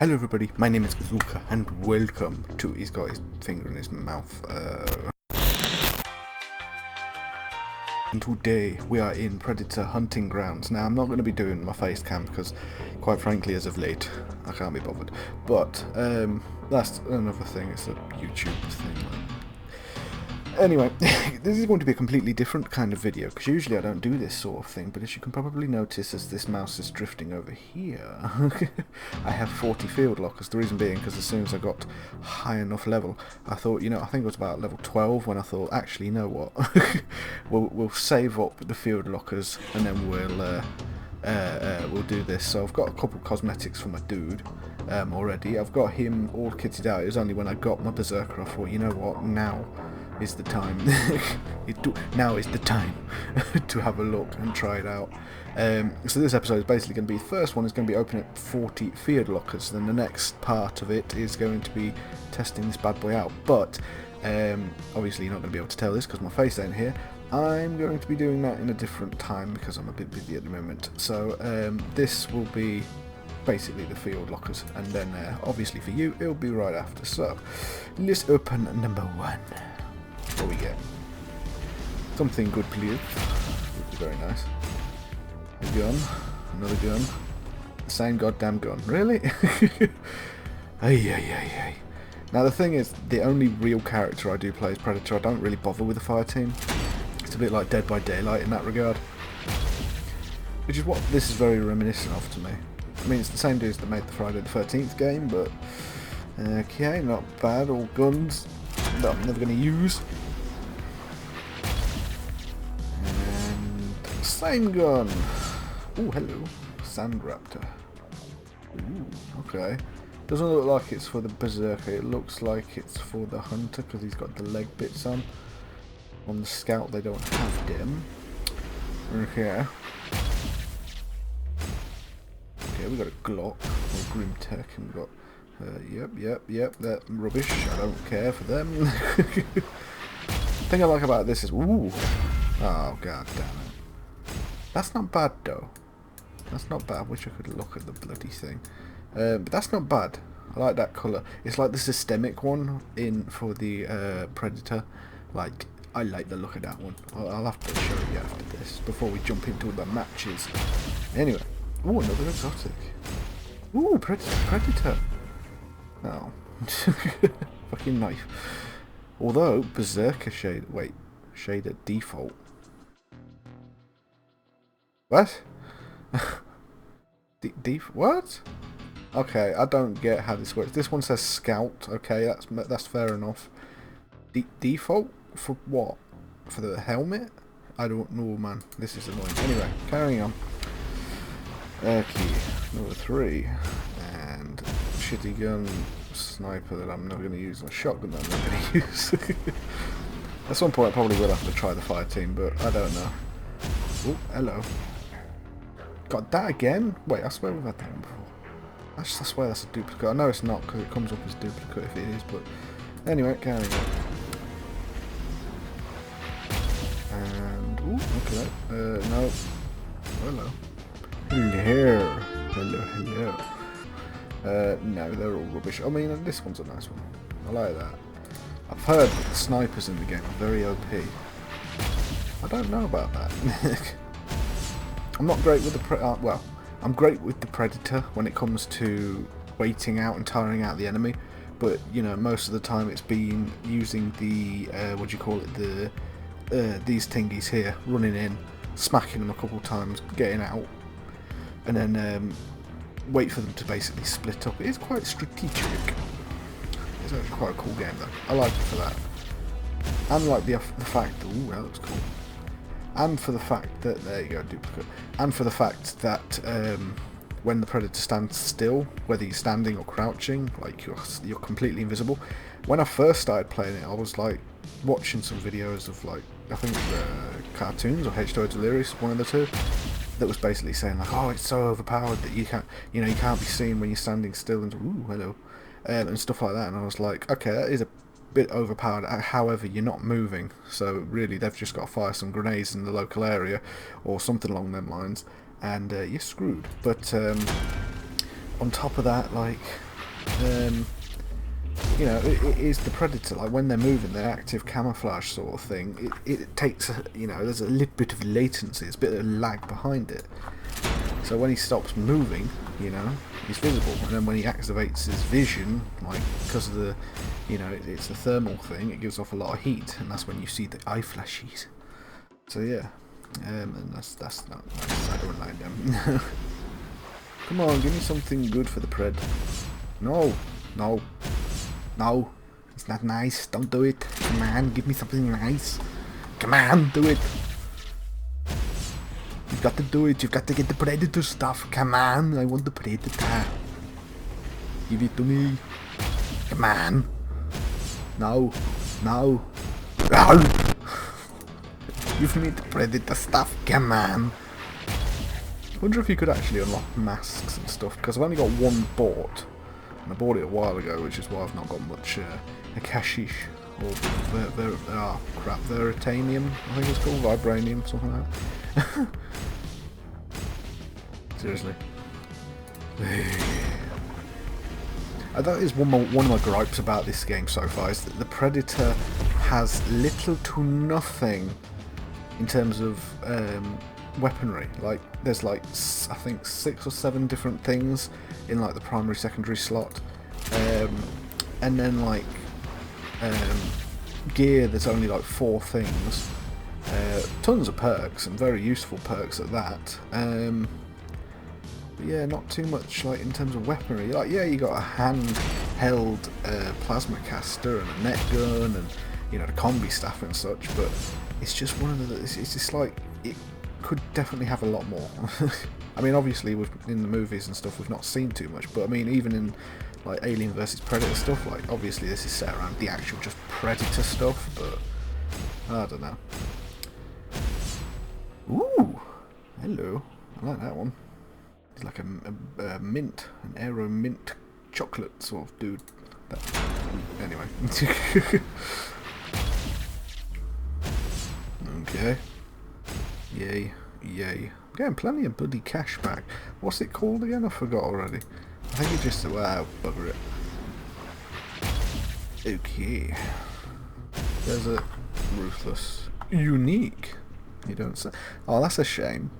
Hello everybody, my name is Gazooka and welcome to... He's got his finger in his mouth. And today we are in Predator hunting grounds. Now I'm not going to be doing my face cam because quite frankly as of late I can't be bothered. But that's another thing, it's a YouTube thing. Anyway, this is going to be a completely different kind of video, because usually I don't do this sort of thing, but as you can probably notice as this mouse is drifting over here, I have 40 field lockers. The reason being because as soon as I got high enough level, I thought, you know, I think it was about level 12 when I thought, actually, you know what, we'll save up the field lockers and then we'll do this. So I've got a couple of cosmetics for my dude already. I've got him all kitted out. It was only when I got my Berserker I thought, you know what, now is the time. Now is the time to have a look and try it out. So this episode is basically going to be, the first one is going to be opening up 40 field lockers, then the next part of it is going to be testing this bad boy out. But obviously you're not going to be able to tell this because my face ain't here. I'm going to be doing that in a different time because I'm a bit busy at the moment. So this will be basically the field lockers, and then obviously for you it'll be right after. So let's open number one. What we get? Something good, please. Would be very nice. A gun, another gun, the same goddamn gun. Really? Ay. Now the thing is, the only real character I do play is Predator. I don't really bother with the fire team. It's a bit like Dead by Daylight in that regard, which is what this is very reminiscent of to me. I mean, it's the same dudes that made the Friday the 13th game, but okay, not bad. All guns that I'm never going to use. And same gun. Oh, hello. Sand Raptor. Ooh, okay. Doesn't look like it's for the Berserker. It looks like it's for the Hunter because he's got the leg bits on. On the Scout they don't have them. Okay. Okay, we got a Glock or Grim Tech, and we got yep, that rubbish. I don't care for them. The thing I like about this is, ooh, oh god damn it. That's not bad though. That's not bad. I wish I could look at the bloody thing. But that's not bad. I like that colour. It's like the systemic one in for the Predator. Like, I like the look of that one. I'll have to show you after this before we jump into the matches. Anyway, ooh, another exotic. Ooh, Predator. Oh. Fucking knife. Although, Berserker shade... Wait. Shade at default. What? What? Okay, I don't get how this works. This one says Scout. Okay, that's fair enough. Default? For what? For the helmet? I don't know, man. This is annoying. Anyway, carrying on. Okay, number 3. And shitty gun, sniper that I'm not going to use, and a shotgun that I'm not going to use. At some point I probably will have to try the fire team, but I don't know. Oh, hello. Got that again? Wait, I swear we've had that one before. I swear that's a duplicate. I know it's not because it comes up as duplicate if it is, but anyway, carrying on. And, ooh, okay. No. Hello. Hello. No, they're all rubbish. I mean, this one's a nice one. I like that. I've heard that the snipers in the game are very OP. I don't know about that. I'm not great with the well, I'm great with the Predator when it comes to waiting out and tiring out the enemy, but you know, most of the time it's been using the what do you call it, the these thingies here, running in, smacking them a couple times, getting out, and then wait for them to basically split up. It is quite strategic. It's actually quite a cool game though. I like it for that. And like the fact that, ooh, that looks cool. And for the fact that, there you go, duplicate. And for the fact that when the Predator stands still, whether you're standing or crouching, like you're completely invisible. When I first started playing it, I was like watching some videos of like, I think cartoons or H2O Delirious, one of the two, that was basically saying like, oh, it's so overpowered that you can't be seen when you're standing still, and ooh, hello, and stuff like that. And I was like, okay, that is a bit overpowered. However, you're not moving, so really they've just got to fire some grenades in the local area or something along them lines, and you're screwed. But on top of that, like, you know, it is the Predator. Like, when they're moving, they're active camouflage sort of thing. It takes, you know, there's a little bit of latency, there's a bit of lag behind it. So when he stops moving, you know, he's visible. And then when he activates his vision, like, because of the, you know, it's a thermal thing, it gives off a lot of heat, and that's when you see the eye flashes. So yeah, and that's not nice. I don't like them. Come on, give me something good for the Pred. No, no, no, it's not nice. Don't do it. Come on, give me something nice. Come on, do it. You've got to do it. You've got to get the Predator stuff. Come on, I want the Predator. Give it to me. Come on. No, no. No. Give me the Predator stuff. Come on. I wonder if you could actually unlock masks and stuff, because I've only got one bought, and I bought it a while ago, which is why I've not got much Akashish, or Veritanium, I think it's called, Vibranium, something like that. Seriously. That is one of my gripes about this game so far, is that the Predator has little to nothing in terms of weaponry. Like, there's like, I think 6 or 7 different things in like the primary secondary slot, and then like gear, there's only like 4 things. Tons of perks, and very useful perks at that. But yeah, not too much like in terms of weaponry. Like, yeah, you got a handheld plasma caster and a net gun, and you know, the combi staff and such, but it's just one of the, it's just like, it could definitely have a lot more. I mean, obviously in the movies and stuff we've not seen too much, but I mean, even in like Alien vs Predator stuff, like obviously this is set around the actual just Predator stuff, but I don't know. Ooh, hello, I like that one. It's like a mint, an aero mint chocolate sort of dude. Anyway. Okay. Yay, yay. I'm getting plenty of bloody cash back. What's it called again? I forgot already. I think it just, wow, bugger it. Okay. There's a ruthless. Unique. You don't say. Oh, that's a shame.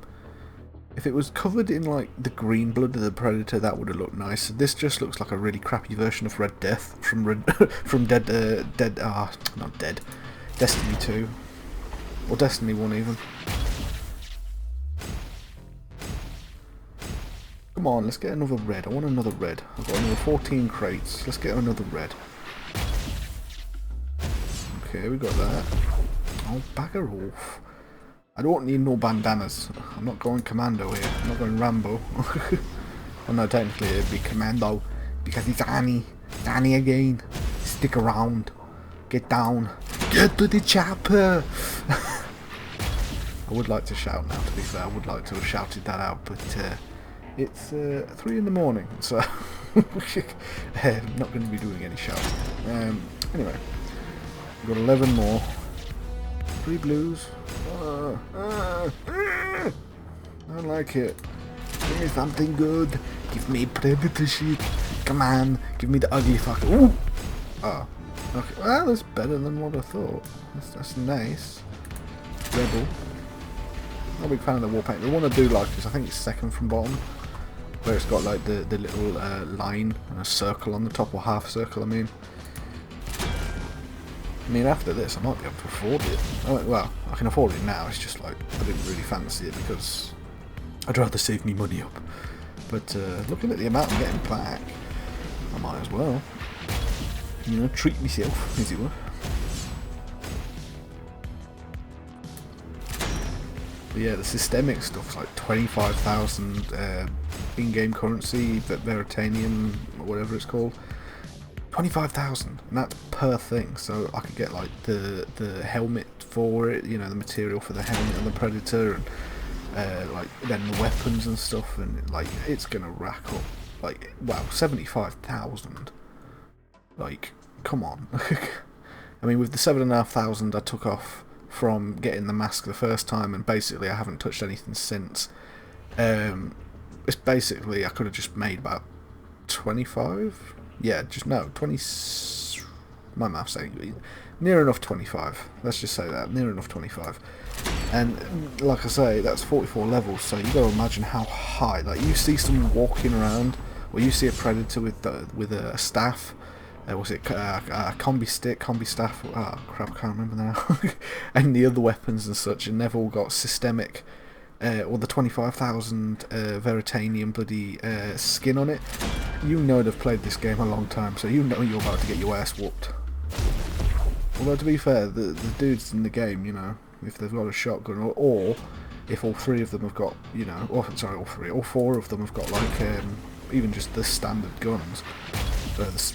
If it was covered in like the green blood of the Predator, that would have looked nice. This just looks like a really crappy version of Red Death from not Dead, Destiny 2, or Destiny 1 even. Come on, let's get another red. I want another red. I've got another 14 crates. Let's get another red. Okay, we got that. Oh, bugger off. I don't need no bandanas. I'm not going commando here. I'm not going Rambo. Well, no, technically it'd be commando, because it's Annie. It's Annie again. Stick around. Get down. Get to the chopper. I would like to shout now, to be fair. I would like to have shouted that out, but it's 3 in the morning, so I'm not going to be doing any shouting. Anyway, we've got 11 more. 3 blues. I don't like it. Give me something good. Give me Predator shit. Come on. Give me the ugly fucker. Ooh. Oh. Okay. Well, that's better than what I thought. That's nice. Rebel. Not a big fan of the war paint. The one I do like is, I think it's second from bottom, where it's got like the little line and a circle on the top, or half circle I mean. I mean, after this I might be able to afford it. Well, I can afford it now, it's just like, I didn't really fancy it because I'd rather save me money up. But looking at the amount I'm getting back, I might as well, you know, treat myself, as it were. But yeah, the systemic stuff's like 25,000 in-game currency, Veritanium, or whatever it's called. 25,000, and that's per thing, so I could get like the helmet for it, you know, the material for the helmet and the Predator, and like then the weapons and stuff, and like it's gonna rack up like, wow, 75,000. Like, come on. I mean, with the 7,500 I took off from getting the mask the first time, and basically I haven't touched anything since. It's basically, I could have just made about 25? Yeah, just no, 20... My math's saying near enough 25. Let's just say that, near enough 25. And like I say, that's 44 levels, so you got to imagine how high. Like, you see someone walking around, or you see a predator with a staff. Was it combi stick, combi staff? Oh crap, I can't remember now. And the other weapons and such, and they've all got systemic, or the 25,000 Veritanium bloody skin on it. You know they've played this game a long time, so you know you're about to get your ass whooped. Although to be fair, the dudes in the game, you know, if they've got a shotgun, or if all three of them have got, you know, or sorry, all four of them have got like even just the standard guns,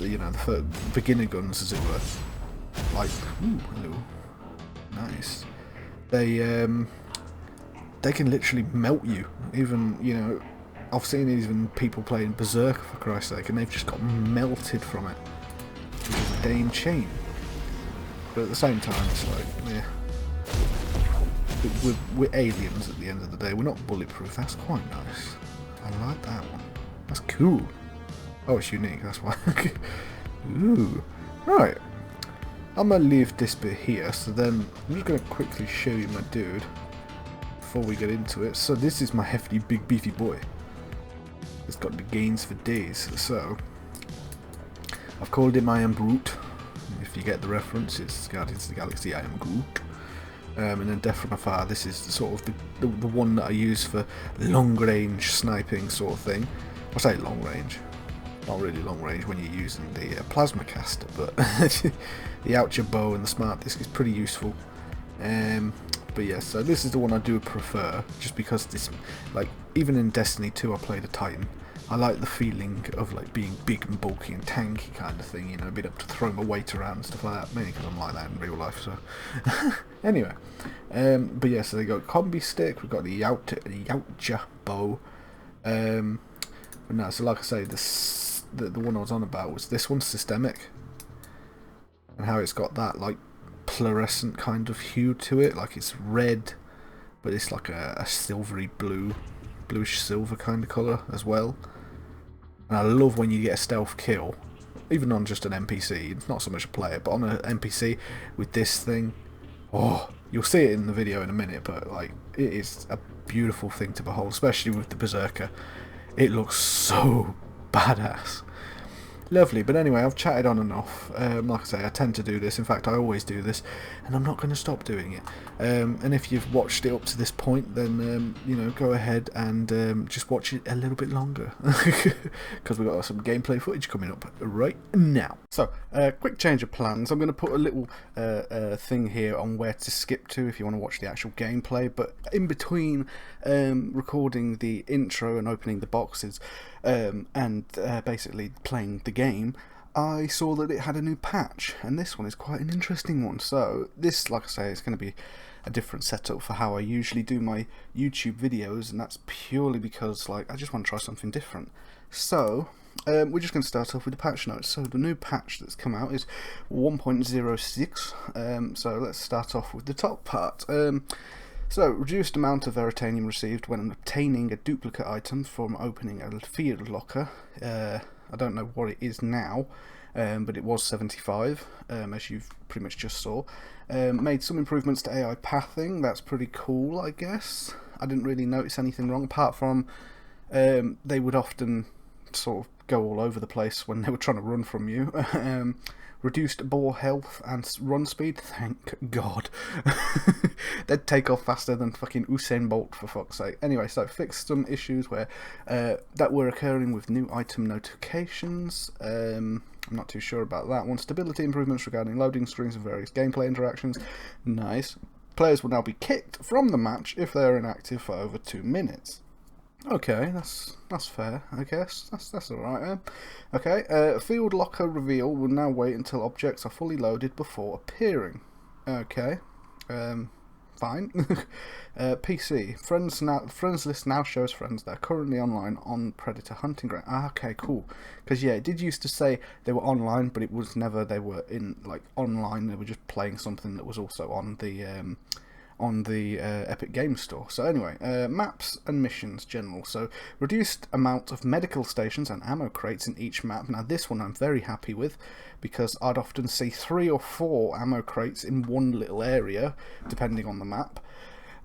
you know, the beginner guns, as it were. Like, ooh, hello, nice. They can literally melt you. Even, you know, I've seen even people playing Berserker, for Christ's sake, and they've just got melted from it, which is a damn shame. But at the same time, it's like, yeah, we're aliens at the end of the day. We're not bulletproof. That's quite nice. I like that one. That's cool. Oh, it's unique. That's why. Ooh, right. I'm gonna leave this bit here. So then I'm just gonna quickly show you my dude before we get into it. So this is my hefty, big, beefy boy. It's got the gains for days. So I've called him I Am Groot. If you get the reference, it's Guardians of the Galaxy, I Am Groot. And then Death from Afar, this is sort of the one that I use for long range sniping sort of thing. I say long range, not really long range when you're using the plasma caster, but the Oucher bow and the smart disc is pretty useful. But yeah, so this is the one I do prefer, just because this, like, even in Destiny 2 I played a Titan. I like the feeling of like being big and bulky and tanky kind of thing, you know, being able to throw my weight around and stuff like that, mainly because I'm like that in real life, so... Anyway, but yeah, so they got combi stick, we've got the Oucher bow, but no, so like I say, the one I was on about was this one, systemic, and how it's got that like fluorescent kind of hue to it, like it's red, but it's like a silvery bluish silver kind of colour as well. And I love when you get a stealth kill, even on just an NPC, it's not so much a player, but on an NPC with this thing, oh, you'll see it in the video in a minute, but like, it is a beautiful thing to behold, especially with the Berserker. It looks so badass. Lovely, but anyway, I've chatted on enough. Like I say, I tend to do this. In fact, I always do this, and I'm not going to stop doing it. And if you've watched it up to this point, then you know, go ahead and just watch it a little bit longer, because we've got some gameplay footage coming up right now. So, quick change of plans. I'm going to put a little thing here on where to skip to if you want to watch the actual gameplay. But in between recording the intro and opening the boxes, and basically playing the game, I saw that it had a new patch, and this one is quite an interesting one. So this, like I say, is going to be a different setup for how I usually do my YouTube videos, and that's purely because, like, I just want to try something different. So we're just going to start off with the patch notes. So the new patch that's come out is 1.06. So let's start off with the top part. So, reduced amount of Veritanium received when obtaining a duplicate item from opening a field locker. I don't know what it is now, but it was 75, as you've pretty much just saw. Made some improvements to AI pathing. That's pretty cool, I guess. I didn't really notice anything wrong, apart from they would often sort of go all over the place when they were trying to run from you. Reduced ball health and run speed, thank God. They'd take off faster than fucking Usain Bolt, for fuck's sake. Anyway, so fixed some issues where that were occurring with new item notifications. I'm not too sure about that one. Stability improvements regarding loading screens and various gameplay interactions. Nice. Players will now be kicked from the match if they are inactive for over 2 minutes. Okay, that's fair, I guess. That's alright. Okay, field locker reveal will now wait until objects are fully loaded before appearing. Okay, fine. PC friends list now shows friends that are currently online on Predator Hunting Ground. Okay, cool. Because yeah, it did used to say they were online, but it was never they were in like online. They were just playing something that was also on the on the Epic Games Store. So anyway, maps and missions general. So reduced amount of medical stations and ammo crates in each map. Now this one I'm very happy with, because I'd often see 3 or 4 ammo crates in one little area, depending on the map.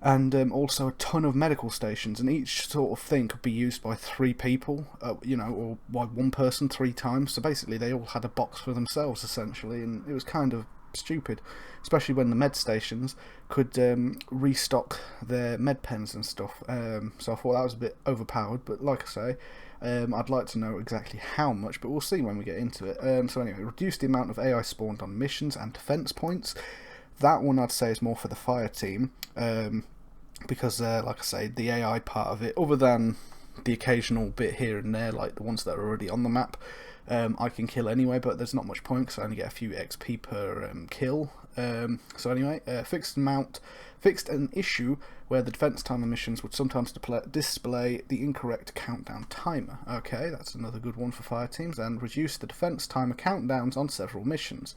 And also a ton of medical stations, and each sort of thing could be used by 3 people, or by 1 person 3 times. So basically they all had a box for themselves essentially, and it was kind of stupid, especially when the med stations could restock their med pens and stuff. So I thought that was a bit overpowered, but like I say, I'd like to know exactly how much, but we'll see when we get into it. So anyway, reduce the amount of AI spawned on missions and defense points. That one I'd say is more for the fire team, because like I say, the AI part of it, other than the occasional bit here and there, like the ones that are already on the map, I can kill anyway, but there's not much point because I only get a few XP per kill. So anyway, fixed an issue where the defense timer missions would sometimes display the incorrect countdown timer. Okay, that's another good one for fire teams. And reduce the defense timer countdowns on several missions.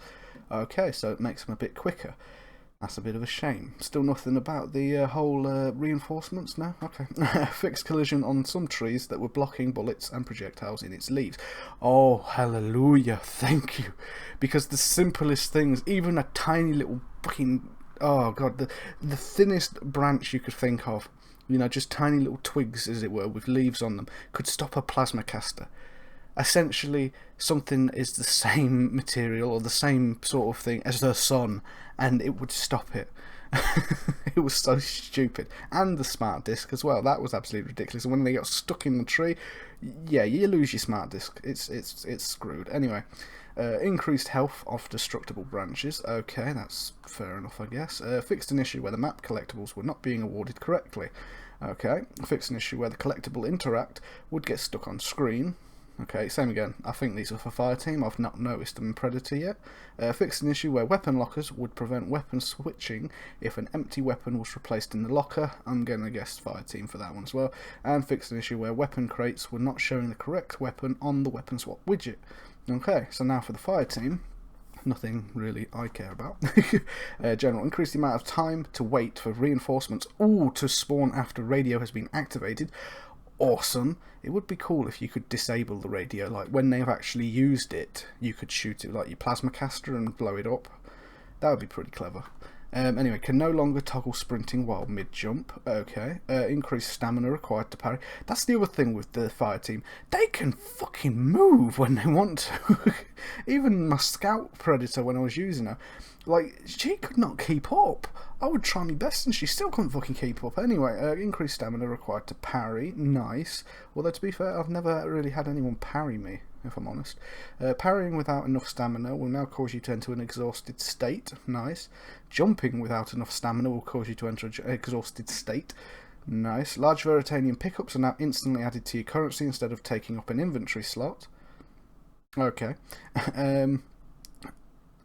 Okay, so it makes them a bit quicker. That's a bit of a shame. Still nothing about the whole reinforcements now? Okay. Fixed collision on some trees that were blocking bullets and projectiles in its leaves. Oh, hallelujah, thank you. Because the simplest things, even a tiny little fucking... Oh, God, the thinnest branch you could think of, just tiny little twigs, as it were, with leaves on them, could stop a plasma caster. Essentially, something is the same material or the same sort of thing as the sun, and it would stop it. It was so stupid. And the smart disc as well. That was absolutely ridiculous. And when they got stuck in the tree, yeah, you lose your smart disc. It's screwed. Anyway, increased health of destructible branches. Okay, that's fair enough, I guess. Fixed an issue where the map collectibles were not being awarded correctly. Okay, fixed an issue where the collectible interact would get stuck on screen. Okay, same again. I think these are for fire team. I've not noticed them in Predator yet. Fixed an issue where weapon lockers would prevent weapon switching if an empty weapon was replaced in the locker. I'm going to guess fire team for that one as well. And fixed an issue where weapon crates were not showing the correct weapon on the weapon swap widget. Okay, so now for the fire team. Nothing really I care about. General, increase the amount of time to wait for reinforcements to spawn after radio has been activated. Awesome. It would be cool if you could disable the radio, like when they've actually used it, you could shoot it like your plasma caster and blow it up. That would be pretty clever. Anyway, can no longer toggle sprinting while mid-jump. Okay. Increased stamina required to parry. That's the other thing with the fire team. They can fucking move when they want to. Even my scout predator, when I was using her, like, she could not keep up. I would try my best and she still couldn't fucking keep up. Anyway, increased stamina required to parry. Nice. Although, to be fair, I've never really had anyone parry me, if I'm honest. Parrying without enough stamina will now cause you to enter an exhausted state. Nice. Jumping without enough stamina will cause you to enter an exhausted state. Nice. Large Veritanium pickups are now instantly added to your currency instead of taking up an inventory slot. Okay.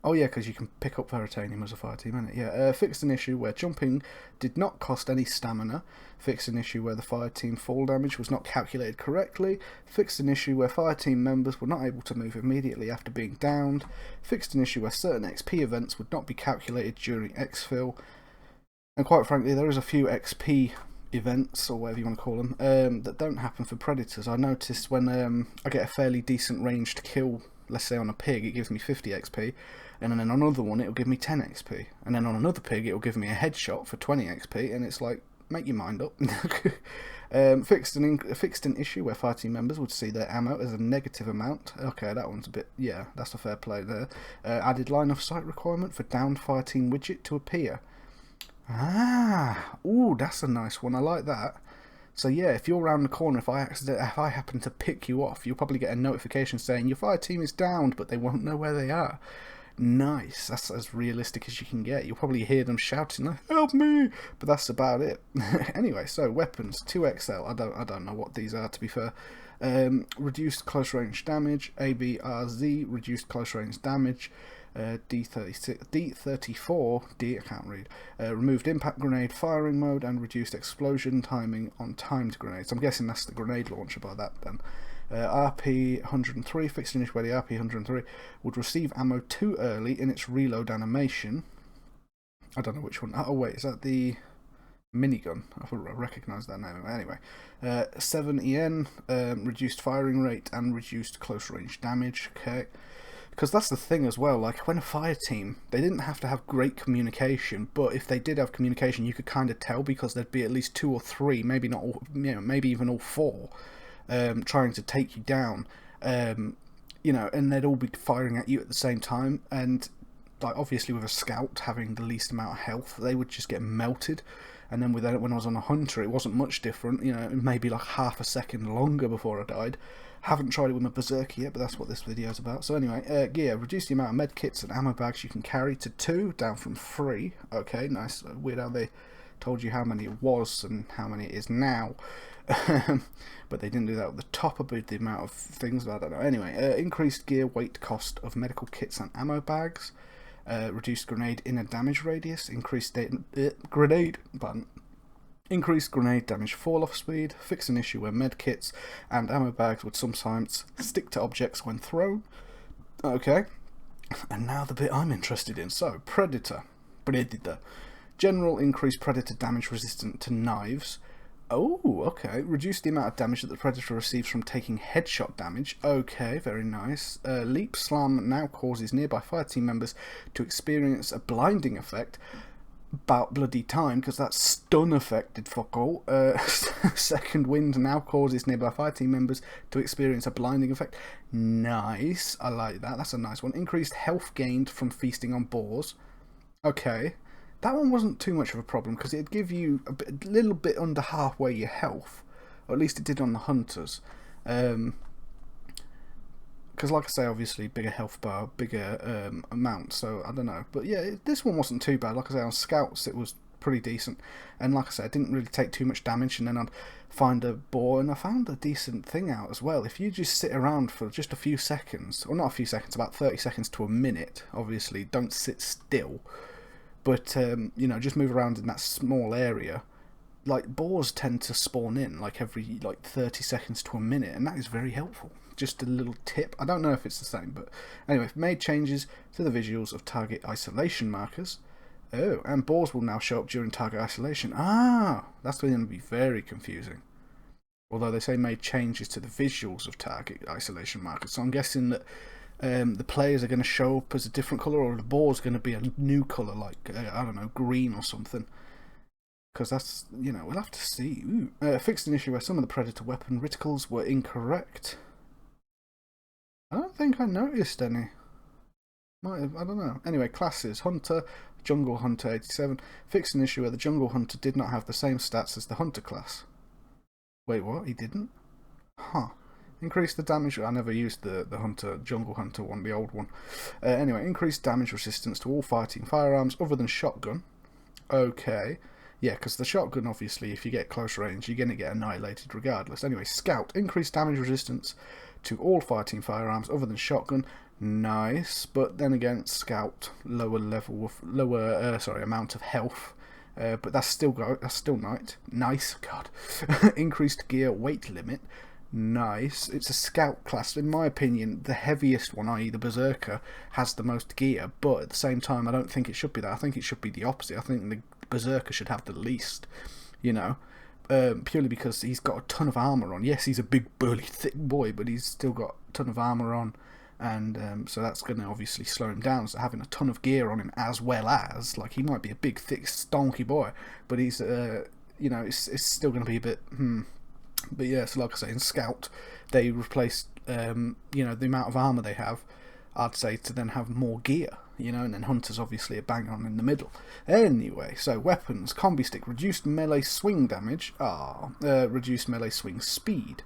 Oh yeah, because you can pick up Veritanium as a fire team, innit? Yeah, fixed an issue where jumping did not cost any stamina. Fixed an issue where the fire team fall damage was not calculated correctly. Fixed an issue where fire team members were not able to move immediately after being downed. Fixed an issue where certain XP events would not be calculated during exfil. And quite frankly, there is a few XP events, or whatever you want to call them, that don't happen for predators. I noticed when I get a fairly decent ranged kill, let's say on a pig, it gives me 50 XP, and then on another one it'll give me 10 XP, and then on another pig it'll give me a headshot for 20 XP, and it's like, make your mind up. Fixed an issue where fire team members would see their ammo as a negative amount. Okay, that one's a bit, yeah, that's a fair play there. Added line of sight requirement for downed fire team widget to appear. Ooh, that's a nice one, I like that. So yeah, if you're around the corner, if I happen to pick you off, you'll probably get a notification saying your fire team is downed, but they won't know where they are. Nice, that's as realistic as you can get. You'll probably hear them shouting, like, help me, but that's about it. Anyway, so weapons, 2XL, I don't know what these are, to be fair. Reduced close range damage, ABRZ, reduced close range damage, D34, I can't read, removed impact grenade firing mode and reduced explosion timing on timed grenades. I'm guessing that's the grenade launcher by that then. RP-103, fixed an issue where the RP-103 would receive ammo too early in its reload animation. I don't know which one. Oh wait, is that the minigun? I thought I recognised that name. Anyway, 7 EN, reduced firing rate and reduced close range damage. Okay, because that's the thing as well. Like when a fire team, they didn't have to have great communication, but if they did have communication, you could kind of tell because there'd be at least 2 or 3, maybe not all, maybe even all 4, trying to take you down. And they'd all be firing at you at the same time, and like obviously with a scout having the least amount of health, they would just get melted. And then when I was on a hunter, it wasn't much different. Maybe like half a second longer before I died. Haven't tried it with my Berserker yet, but that's what this video is about. So anyway, gear, reduce the amount of med kits and ammo bags you can carry to 2, down from 3. Okay, nice. Weird how they told you how many it was and how many it is now. But they didn't do that at the top of the amount of things. I don't know. Anyway, increased gear weight cost of medical kits and ammo bags. Reduced grenade inner damage radius. Increased increased grenade damage fall-off speed. Fix an issue where med kits and ammo bags would sometimes stick to objects when thrown. Okay. And now the bit I'm interested in. So, Predator. General increased Predator damage resistant to knives. Oh, okay. Reduce the amount of damage that the Predator receives from taking headshot damage. Okay, very nice. Leap Slam now causes nearby fire team members to experience a blinding effect. About bloody time, because that's stun affected, fuck all. Second Wind now causes nearby fire team members to experience a blinding effect. Nice. I like that. That's a nice one. Increased health gained from feasting on boars. Okay. That one wasn't too much of a problem because it'd give you a little bit under halfway your health, or at least it did on the hunters. Because like I say, obviously bigger health bar, bigger amount, so I don't know. But yeah, this one wasn't too bad. Like I say, on scouts it was pretty decent, and like I said, I didn't really take too much damage. And then I'd find a boar, and I found a decent thing out as well. If you just sit around for just a few seconds, or not a few seconds, about 30 seconds to a minute, obviously don't sit still, but just move around in that small area. Like boars tend to spawn in like every 30 seconds to a minute, and that is very helpful. Just a little tip. I don't know if it's the same, but anyway, made changes to the visuals of target isolation markers. Oh, and boars will now show up during target isolation. Ah, that's going to be very confusing. Although they say made changes to the visuals of target isolation markers, so I'm guessing that the players are going to show up as a different colour, or the boar's going to be a new colour, like I don't know, green or something. Because that's, we'll have to see. Fixed an issue where some of the Predator weapon reticles were incorrect. I don't think I noticed any. Might have, I don't know. Anyway, classes. Hunter, Jungle Hunter 87. Fixed an issue where the Jungle Hunter did not have the same stats as the Hunter class. Wait, what? He didn't? Huh. Increase the damage. I never used the Jungle Hunter one, the old one. Anyway, increased damage resistance to all fighting firearms other than shotgun. Okay. Yeah, because the shotgun, obviously, if you get close range, you're going to get annihilated regardless. Anyway, Scout. Increased damage resistance to all fighting firearms other than shotgun. Nice. But then again, Scout, lower amount of health. But that's still nice. God. Increased gear weight limit. Nice. It's a Scout class. In my opinion, the heaviest one, i.e. the Berserker, has the most gear, but at the same time, I don't think it should be that. I think it should be the opposite. I think the Berserker should have the least, purely because he's got a ton of armour on. Yes, he's a big, burly, thick boy, but he's still got a ton of armour on, and so that's going to obviously slow him down. So having a ton of gear on him, as well as, he might be a big, thick, stonky boy, but he's, it's still going to be a bit, But yeah, so like I say, in Scout, they replaced, the amount of armour they have, I'd say, to then have more gear, and then Hunters obviously are bang on in the middle. Anyway, so weapons, combi stick, reduced melee swing damage, reduced melee swing speed.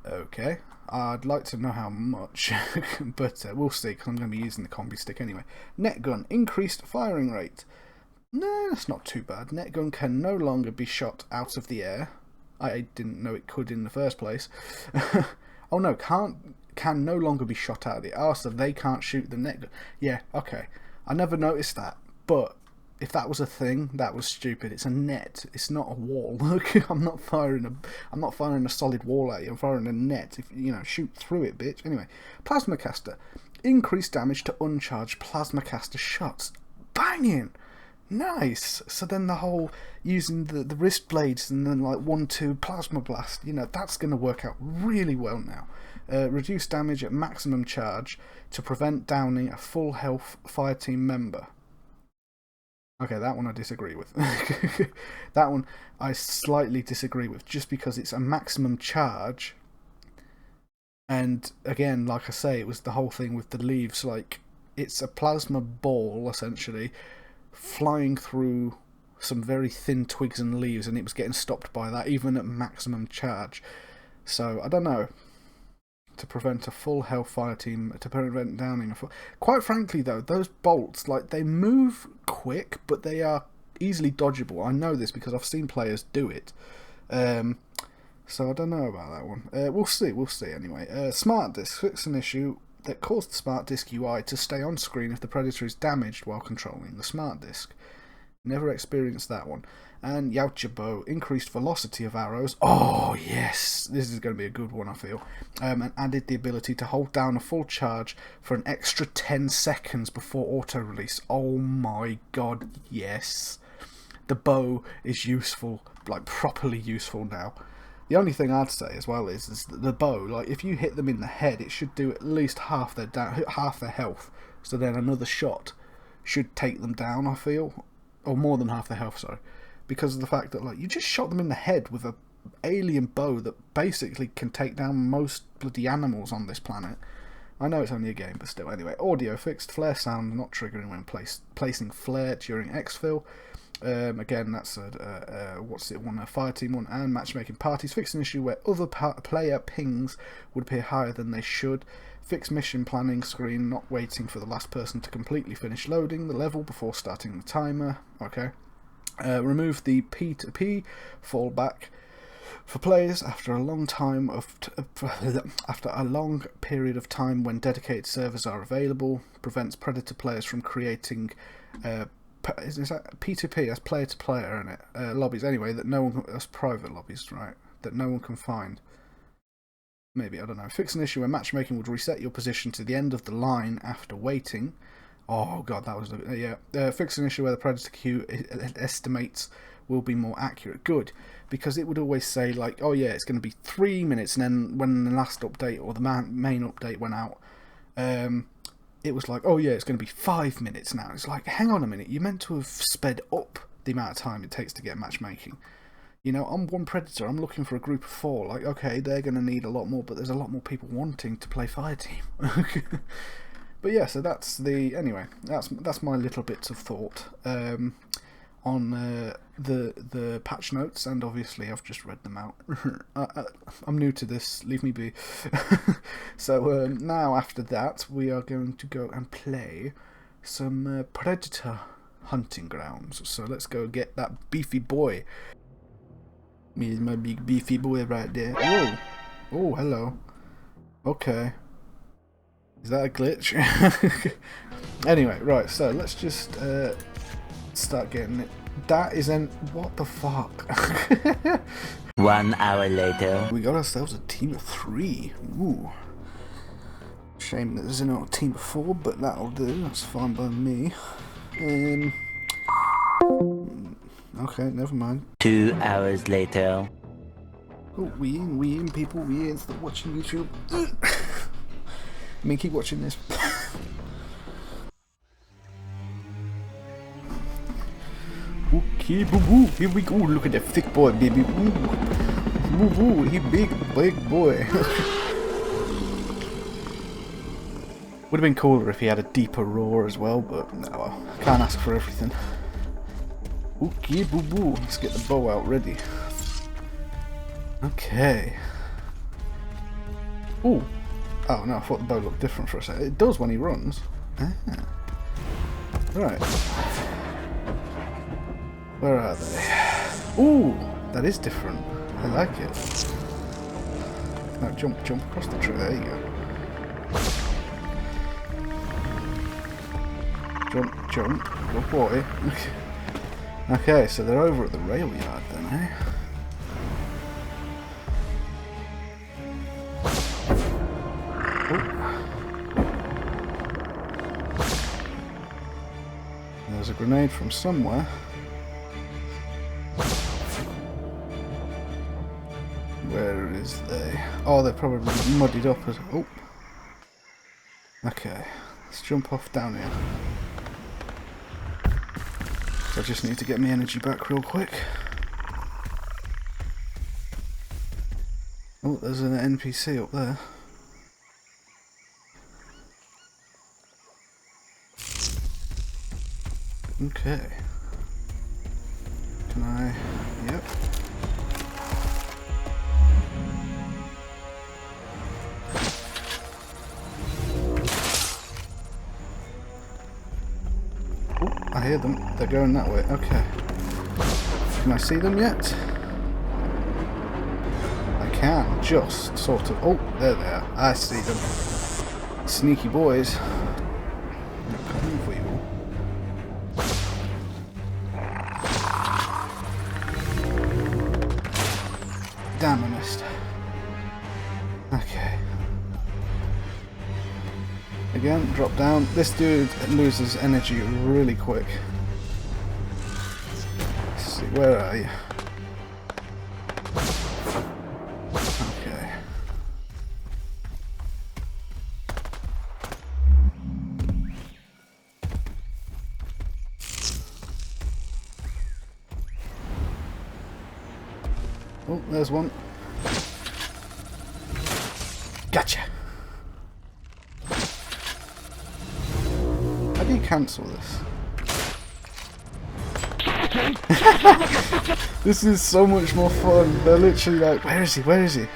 Okay, I'd like to know how much, but we'll see, because I'm going to be using the combi stick anyway. Net gun, increased firing rate. No, that's not too bad. Net gun can no longer be shot out of the air. I didn't know it could in the first place. Oh no, can no longer be shot out of the air, so they can't shoot the net gun. Yeah, okay. I never noticed that, but if that was a thing, that was stupid. It's a net. It's not a wall. Look, I'm not firing a solid wall at you. I'm firing a net. If shoot through it, bitch. Anyway, plasma caster, increased damage to uncharged plasma caster shots. Banging. Nice. So then the whole using the wrist blades and then like 1-2 plasma blast, you know, that's going to work out really well now. Reduce damage at maximum charge to prevent downing a full health fireteam member. Okay, that one I disagree with. That one I slightly disagree with, just because it's a maximum charge. And again, like I say, it was the whole thing with the leaves. Like, it's a plasma ball essentially flying through some very thin twigs and leaves, and it was getting stopped by that even at maximum charge. So I don't know, to prevent a full hellfire team, to prevent downing a full... Quite frankly though, those bolts, like, they move quick, but they are easily dodgeable. I know this because I've seen players do it. So I don't know about that one. We'll see anyway. Smart disk, fix an issue that caused the smart disk UI to stay on screen if the predator is damaged while controlling the smart disk. Never experienced that one. And Yautja bow, increased velocity of arrows. Oh yes, this is going to be a good one, I feel. And added the ability to hold down a full charge for an extra 10 seconds before auto release. Oh my god, yes. The bow is useful, like properly useful now. The only thing I'd say as well is that the bow, like, if you hit them in the head, it should do at least half their health. So then another shot should take them down, I feel, or more than half their health. Sorry, because of the fact that, like, you just shot them in the head with a alien bow that basically can take down most bloody animals on this planet. I know it's only a game, but still. Anyway, audio fixed, flare sound not triggering when placing flare during exfil. Again, that's a fire team one, and matchmaking parties. Fix an issue where other player pings would appear higher than they should. Fix mission planning screen, not waiting for the last person to completely finish loading the level before starting the timer. Okay. Remove the P2P fallback for players after a long period of time when dedicated servers are available. Prevents predator players from creating is that P2P? That's player to player, isn't it? Lobbies anyway, that no one, that's private lobbies, right? That no one can find. Maybe, I don't know. Fix an issue where matchmaking would reset your position to the end of the line after waiting. Oh god, that was yeah. Fix an issue where the predator queue estimates will be more accurate. Good, because it would always say like, oh yeah, it's going to be 3 minutes, and then when the last update or the main update went out, it was like, oh yeah, it's going to be 5 minutes now. It's like, hang on a minute, you meant to have sped up the amount of time it takes to get matchmaking. You know, I'm one predator, I'm looking for a group of 4. Like, okay, they're going to need a lot more, but there's a lot more people wanting to play Fireteam. But yeah, so that's the... Anyway, that's my little bits of thought on the patch notes, and obviously I've just read them out. I'm new to this, leave me be. So now after that we are going to go and play some Predator Hunting Grounds. So let's go get that beefy boy. Here's my big beefy boy right there. Oh, oh, hello. Okay. Is that a glitch? Anyway, right, so let's just start getting it. That is an... What the fuck? 1 hour later. We got ourselves a team of 3. Ooh. Shame that there's not a team of 4, but that'll do. That's fine by me. Okay, never mind. 2 hours later. Oh, we in, people, we in. Stop watching YouTube. I mean, keep watching this. Okay, boo-boo, here we go. Look at that thick boy, baby. Boo-boo, he big boy. Would have been cooler if he had a deeper roar as well, but no, well, can't ask for everything. Okay, boo-boo, let's get the bow out ready. Okay. Ooh. Oh no, I thought the bow looked different for a second. It does when he runs. Ah. Right. Where are they? Ooh, that is different. I like it. Now jump across the tree. There you go. Jump. Good boy. Okay, so they're over at the rail yard then, eh? there's a grenade from somewhere. Where is they? Oh, they're probably muddied up as... Oh! Okay, let's jump off down here. So I just need to get my energy back real quick. Oh, there's an NPC up there. Okay. Can I... Yep. Oh, I hear them. They're going that way. Okay. Can I see them yet? I can, just sort of. Oh, there they are. I see them. Sneaky boys. They're coming for you. Damn, I missed. Okay. Again, drop down. This dude loses energy really quick. Let's see, where are you? Okay. Oh, there's one. Gotcha. How do you cancel this? This is so much more fun. They're literally like, where is he? Where is he?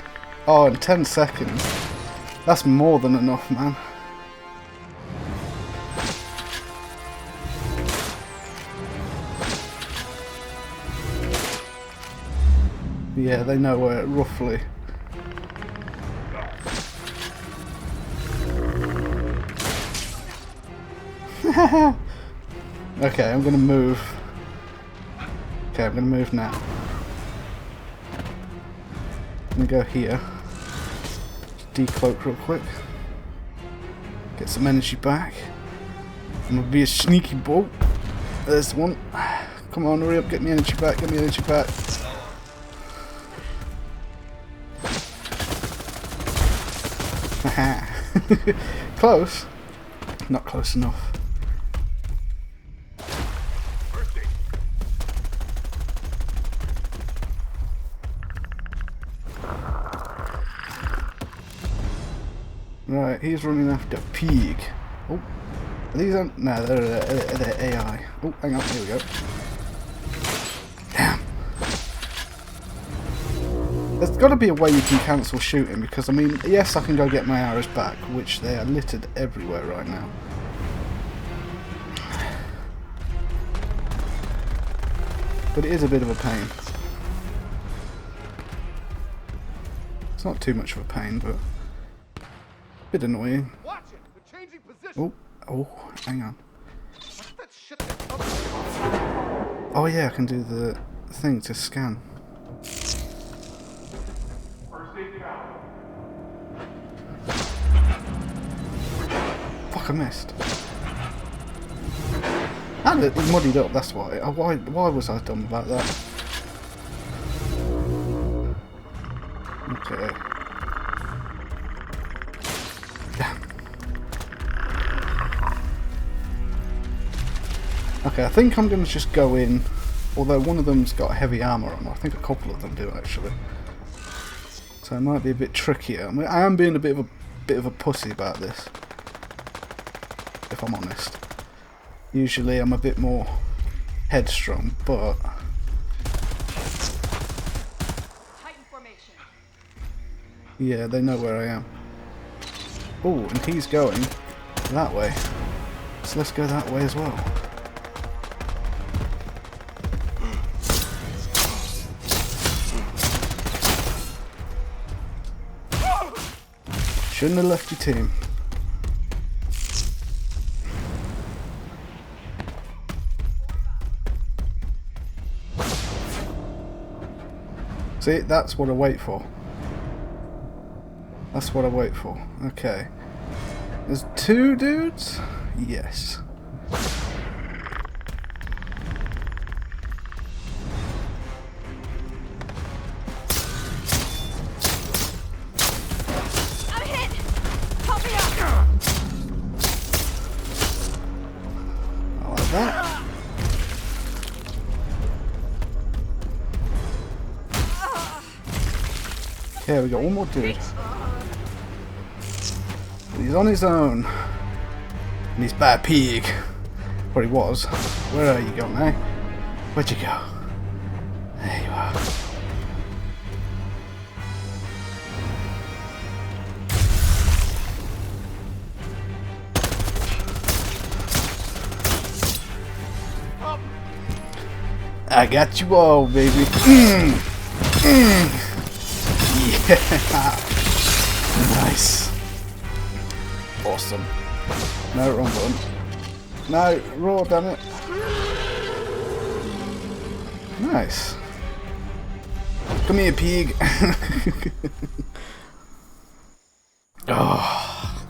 Oh, in 10 seconds. That's more than enough, man. Yeah, they know where roughly. Okay, I'm gonna move. Okay, I'm gonna move now. I'm gonna go here. Decloak real quick. Get some energy back. I'm gonna be a sneaky bolt. There's one. Come on, hurry up, get me energy back, get me energy back. Close. Not close enough. Right, he's running after pig. Oh, are these on? No, they're AI. Oh, hang on, here we go. Damn. There's got to be a way you can cancel shooting, because I mean, yes, I can go get my arrows back, which they are littered everywhere right now. But it is a bit of a pain. It's not too much of a pain, but a bit annoying. Oh, hang on. Oh yeah, I can do the thing to scan. Fuck, I missed. And it muddied up, that's why. Why was I dumb about that? Okay. Damn. Okay, I think I'm going to just go in, although one of them's got heavy armour on. I think a couple of them do, actually. So it might be a bit trickier. I mean, I am being a bit of a pussy about this, if I'm honest. Usually I'm a bit more headstrong, but yeah, they know where I am. Oh, and he's going that way, so let's go that way as well. Shouldn't have left your team. See, that's what I wait for. That's what I wait for. Okay. There's two dudes? Yes. like that. Yeah, we got one more dude. He's on his own. And he's by a pig. Where he was. Where are you going now? Where'd you go? There you are. I got you all, baby. Yeah. Nice. Awesome. No, wrong button. No, raw, damn it. Nice. Come here, pig. Oh,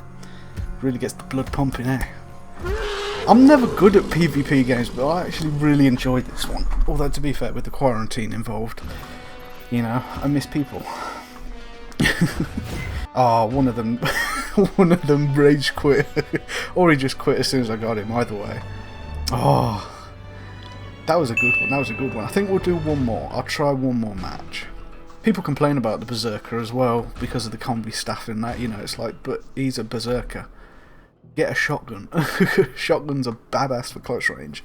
really gets the blood pumping, eh? I'm never good at PvP games, but I actually really enjoyed this one. Although, to be fair, with the quarantine involved, you know, I miss people. Oh, one of them rage quit. Or he just quit as soon as I got him, either way. Oh, that was a good one, that was a good one. I think we'll do one more. I'll try one more match. People complain about the Berserker as well, because of the combi staff in that, you know, it's like, but he's a Berserker. Get a shotgun. Shotguns are badass for close range.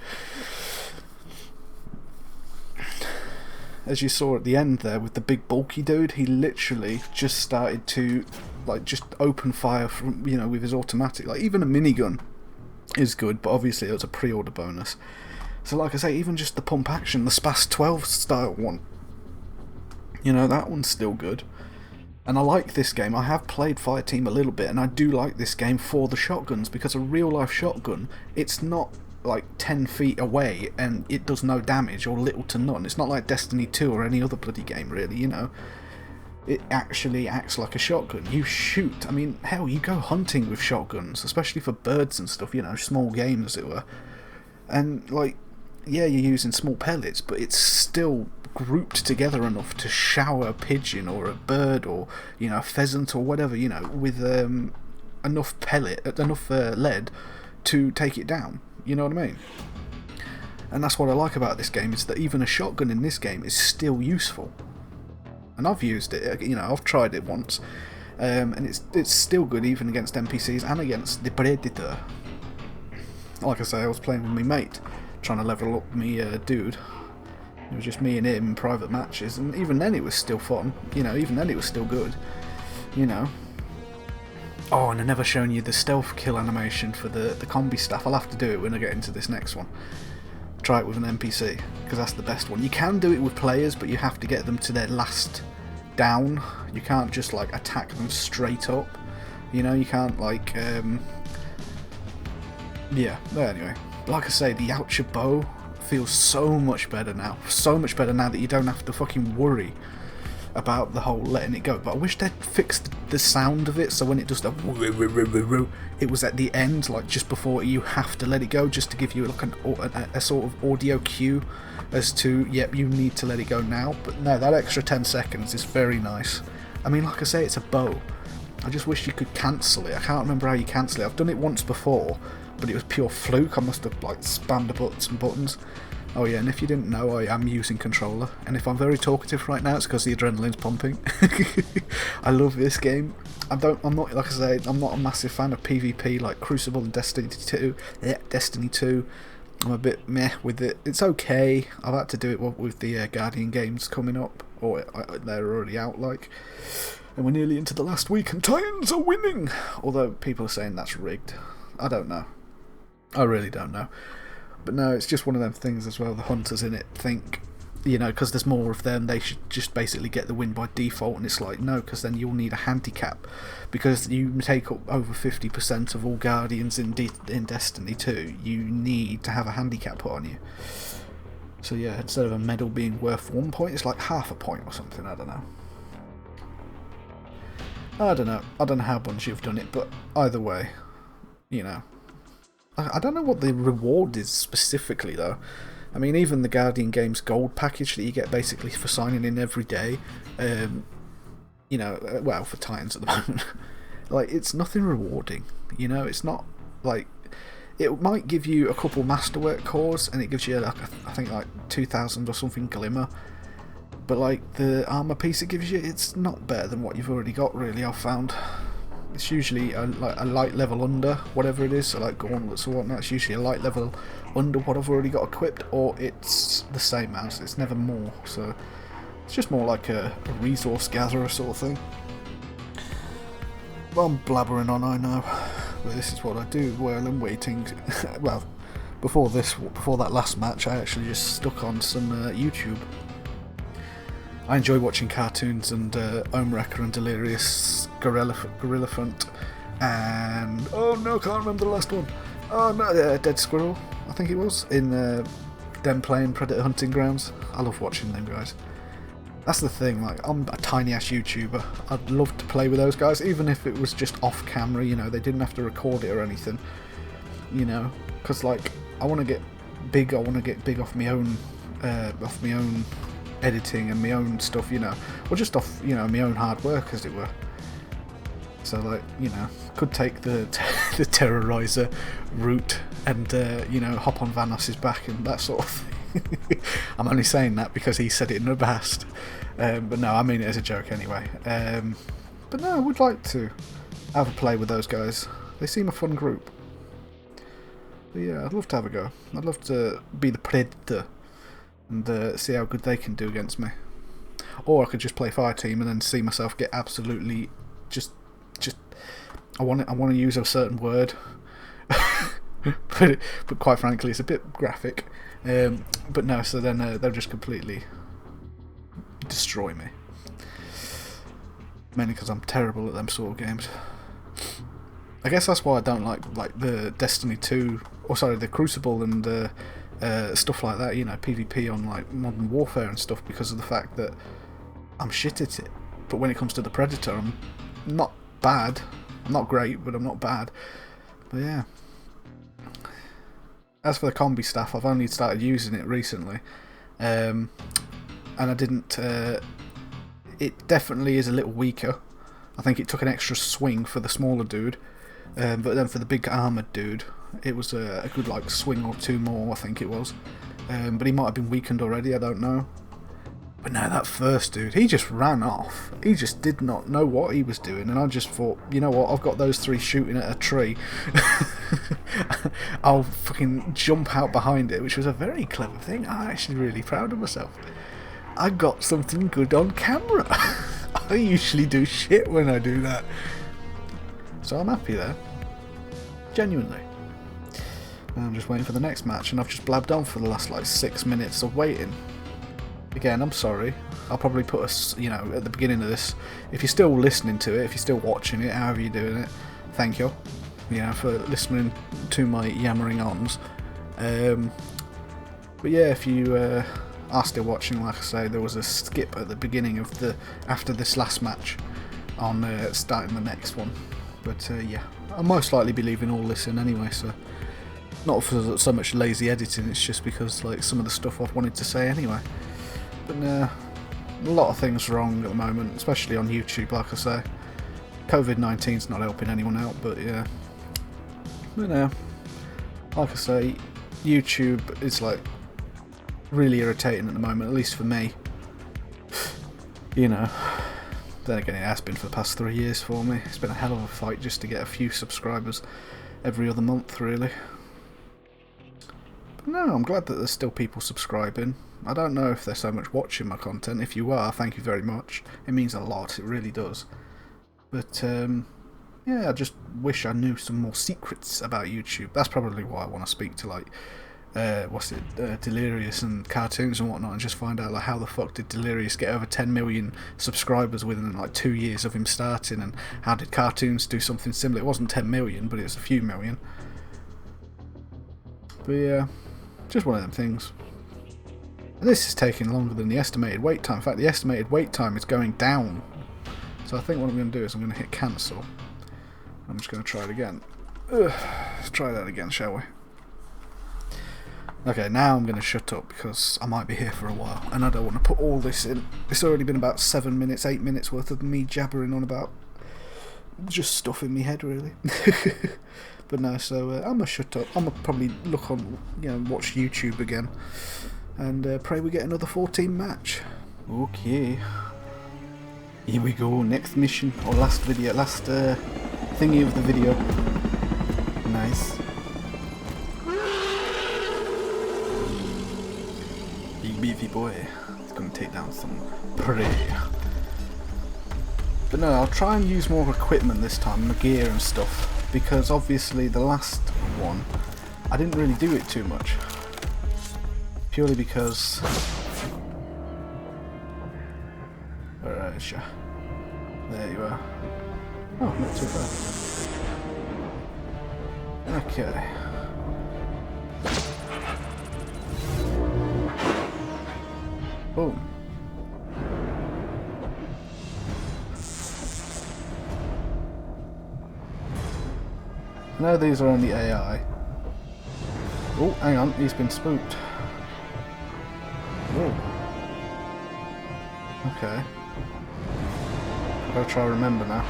As you saw at the end there with the big bulky dude, he literally just started to like just open fire from, you know, with his automatic. Like even a minigun is good, but obviously it was a pre-order bonus. So like I say, even just the pump action, the Spas 12 style one, you know, that one's still good. And I like this game. I have played Fireteam a little bit, and I do like this game for the shotguns, because a real-life shotgun, it's not like 10 feet away and it does no damage or little to none. It's not like Destiny 2 or any other bloody game, really, you know. It actually acts like a shotgun. You shoot. I mean, hell, you go hunting with shotguns, especially for birds and stuff, you know, small game, as it were. And, like, yeah, you're using small pellets, but it's still grouped together enough to shower a pigeon or a bird or, you know, a pheasant or whatever, you know, with enough lead to take it down. You know what I mean? And that's what I like about this game, is that even a shotgun in this game is still useful. And I've used it, you know, I've tried it once, and it's still good even against NPCs and against the Predator. Like I say, I was playing with my mate, trying to level up me dude. It was just me and him in private matches, and even then it was still fun, you know, even then it was still good, you know. Oh, and I've never shown you the stealth kill animation for the combi staff. I'll have to do it when I get into this next one. Try it with an NPC, because that's the best one. You can do it with players, but you have to get them to their last down. You can't just like attack them straight up, you know, you can't like, yeah, anyway. Like I say, the Oucher bow feels so much better now. So much better now that you don't have to fucking worry about the whole letting it go. But I wish they'd fixed the sound of it, so when it does the it was at the end, like just before you have to let it go, just to give you like a sort of audio cue as to, yep, you need to let it go now. But no, that extra 10 seconds is very nice. I mean, like I say, it's a bow. I just wish you could cancel it. I can't remember how you cancel it. I've done it once before, but it was pure fluke. I must have like spammed some buttons. Oh yeah, and if you didn't know, I am using controller, and if I'm very talkative right now, it's because the adrenaline's pumping. I love this game. I'm not, like I say, I'm not a massive fan of PvP like Crucible and Destiny 2. Yeah, Destiny 2. I'm a bit meh with it. It's okay. I've had to do it with the Guardian games coming up, or they're already out, like. And we're nearly into the last week, and Titans are winning! Although people are saying that's rigged. I don't know. I really don't know. But no, it's just one of them things as well. The hunters in it think, you know, because there's more of them, they should just basically get the win by default. And it's like, no, because then you'll need a handicap. Because you take up over 50% of all Guardians in Destiny 2. You need to have a handicap put on you. So yeah, instead of a medal being worth 1 point, it's like half a point or something, I don't know. I don't know how Bungie have done it, but either way, you know. I don't know what the reward is specifically though. I mean, even the Guardian Games gold package that you get basically for signing in every day, you know, well, for Titans at the moment, like, it's nothing rewarding, you know, it's not like, it might give you a couple masterwork cores, and it gives you like I think like 2,000 or something glimmer. But like the armor piece it gives you, it's not better than what you've already got. Really, I've found it's usually like a light level under whatever it is. So like gauntlets or whatnot, it's usually a light level under what I've already got equipped, or it's the same as. It's never more. So it's just more like a resource gatherer sort of thing. Well, I'm blabbering on, I know, but this is what I do while I'm waiting. Well, before that last match, I actually just stuck on some YouTube. I enjoy watching cartoons, and Omewrecker and Delirious, Gorillafant, and oh no, can't remember the last one. Oh no, Dead Squirrel, I think it was, in them playing Predator Hunting Grounds. I love watching them guys. That's the thing, like, I'm a tiny ass YouTuber. I'd love to play with those guys, even if it was just off camera, you know, they didn't have to record it or anything, you know, because like, I want to get big off my own editing and my own stuff, you know, or just off, you know, my own hard work, as it were. So like, you know, could take the the Terrorizer route and you know, hop on Vanos's back and that sort of thing. I'm only saying that because he said it in the past, but no, I mean it as a joke anyway. But no, I would like to have a play with those guys. They seem a fun group. But yeah, I'd love to have a go. I'd love to be the Predator and see how good they can do against me. Or I could just play Fireteam and then see myself get absolutely just. I want to use a certain word, but quite frankly, it's a bit graphic. But no, so then they'll just completely destroy me. Mainly because I'm terrible at them sort of games. I guess that's why I don't like the Destiny 2, or sorry, the Crucible and stuff like that. You know, PvP on like Modern Warfare and stuff, because of the fact that I'm shit at it. But when it comes to the Predator, I'm not bad. I'm not great, but I'm not bad. But yeah. As for the combi staff, I've only started using it recently, and I didn't. It definitely is a little weaker. I think it took an extra swing for the smaller dude, but then for the big armoured dude, it was a good like swing or two more. I think it was, but he might have been weakened already. I don't know. But no, that first dude, he just ran off. He just did not know what he was doing, and I just thought, you know what, I've got those three shooting at a tree. I'll fucking jump out behind it, which was a very clever thing. I'm actually really proud of myself. I got something good on camera. I usually do shit when I do that. So I'm happy there. Genuinely. Now I'm just waiting for the next match, and I've just blabbed on for the last like 6 minutes of waiting. Again, I'm sorry. I'll probably put us, you know, at the beginning of this. If you're still listening to it, if you're still watching it, however you're doing it, thank you. You know, for listening to my yammering ons. But yeah, if you are still watching, like I say, there was a skip at the beginning of after this last match on starting the next one. But yeah, I'll most likely be leaving all this in anyway, so not for so much lazy editing, it's just because like some of the stuff I've wanted to say anyway. But a lot of things wrong at the moment, especially on YouTube, like I say. COVID-19's not helping anyone out, but yeah. But like I say, YouTube is like really irritating at the moment, at least for me. You know, then again, it has been for the past 3 years for me. It's been a hell of a fight just to get a few subscribers every other month, really. But no, I'm glad that there's still people subscribing. I don't know if they're so much watching my content. If you are, thank you very much. It means a lot, it really does. But yeah, I just wish I knew some more secrets about YouTube. That's probably why I want to speak to like Delirious and cartoons and whatnot, and just find out like how the fuck did Delirious get over 10 million subscribers within like 2 years of him starting, and how did cartoons do something similar? It wasn't 10 million, but it was a few million. But yeah, just one of them things. And this is taking longer than the estimated wait time. In fact, the estimated wait time is going down. So I think what I'm going to do is I'm going to hit cancel. I'm just going to try it again. Let's try that again, shall we? Okay, now I'm going to shut up because I might be here for a while and I don't want to put all this in. It's already been about 7 minutes, 8 minutes worth of me jabbering on about just stuff in my head, really. But But no, so I'm gonna shut up. I'm gonna probably look on, watch YouTube again, and pray we get another 14 match. Okay. Here we go. Next mission or last video, last thingy of the video. Nice. Big beefy boy. He's gonna take down some prey. But no, I'll try and use more equipment this time, my gear and stuff, because obviously the last one, I didn't really do it too much. Purely because... Where is you? There you are. Oh, not too bad. Okay. Boom. No, these are only AI. Oh, hang on, he's been spooked. Oh. Okay. I've got to try to remember now.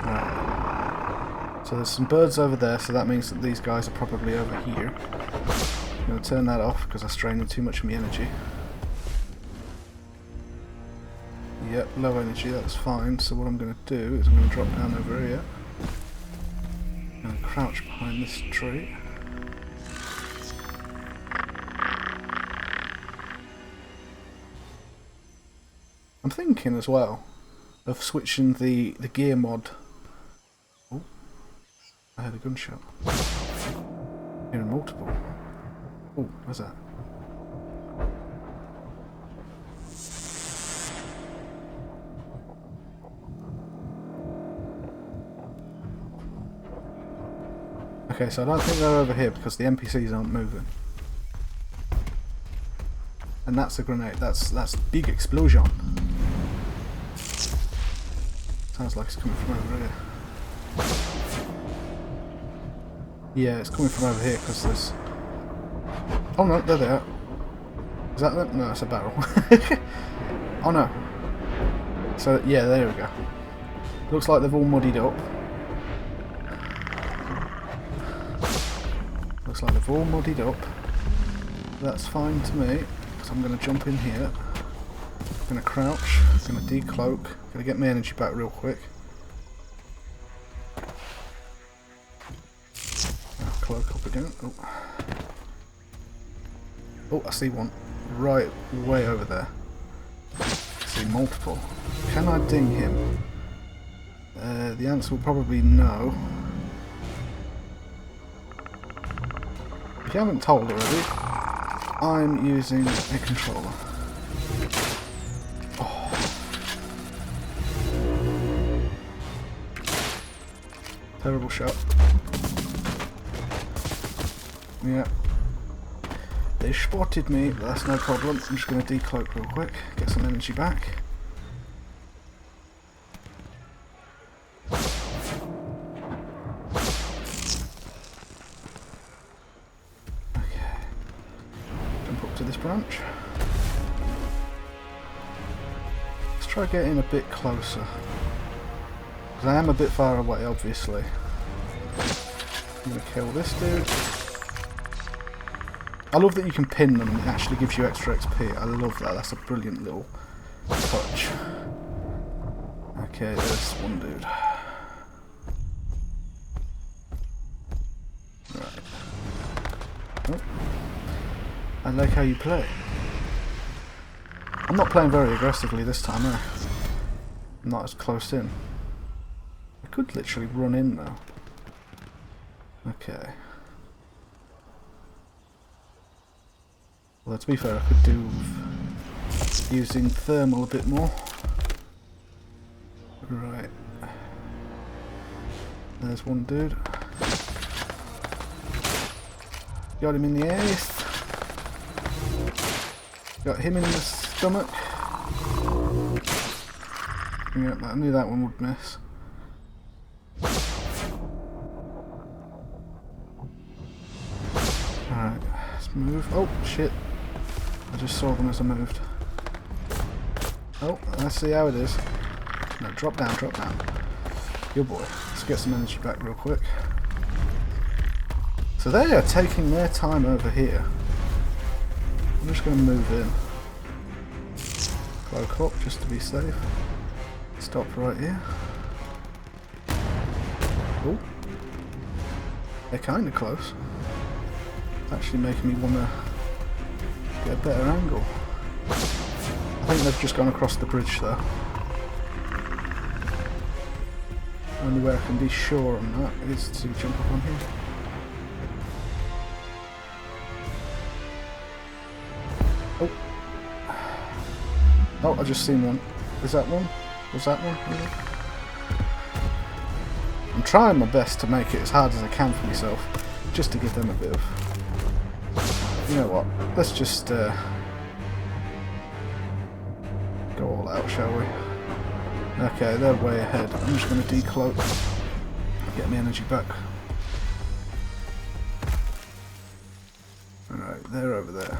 Right. So there's some birds over there, so that means that these guys are probably over here. I'm going to turn that off because that's draining too much of my energy. Yep, low energy, that's fine. So what I'm going to do is I'm going to drop down over here. I'm going to crouch behind this tree. I'm thinking as well of switching the gear mod. Oh, I heard a gunshot. Hearing multiple. Oh, what's that? Okay, so I don't think they're over here because the NPCs aren't moving. And that's a grenade. That's big explosion. Sounds like it's coming from over here. Yeah, it's coming from over here because there's... Oh no, there they are. Is that them? No, it's a barrel. Oh no. So yeah, there we go. Looks like they've all muddied up. Looks like they've all muddied up. That's fine to me, because I'm going to jump in here. I'm going to crouch, I'm going to decloak, going to get my energy back real quick. Cloak up again. Oh. Oh, I see one. Right, way over there. I see multiple. Can I ding him? The answer will probably no. If you haven't told already, I'm using a controller. Oh. Terrible shot. Yeah. They spotted me, but that's no problem. I'm just going to decloak real quick, get some energy back. To this branch. Let's try getting a bit closer. Because I am a bit far away, obviously. I'm going to kill this dude. I love that you can pin them and it actually gives you extra XP. I love that. That's a brilliant little touch. Okay, there's one dude. Right. Oh. I like how you play. I'm not playing very aggressively this time, eh? I'm not as close in. I could literally run in though. Okay. Well, to be fair, I could do using thermal a bit more. Right. There's one dude. Got him in the ace. Got him in the stomach. Yeah, I knew that one would miss. Alright, let's move. Oh, shit. I just saw them as I moved. Oh, let's see how it is. No, drop down, drop down. Good boy. Let's get some energy back real quick. So they are taking their time over here. I'm just going to move in. Cloak up just to be safe. Stop right here. Oh. They're kind of close. It's actually making me want to get a better angle. I think they've just gone across the bridge though. Only way I can be sure on that is to jump up on here. Oh. Oh, I just seen one. Is that one? Was that one? Really? I'm trying my best to make it as hard as I can for myself, just to give them a bit of... You know what? Let's just go all out, shall we? Okay, they're way ahead. I'm just going to decloak, get my energy back. Alright, they're over there.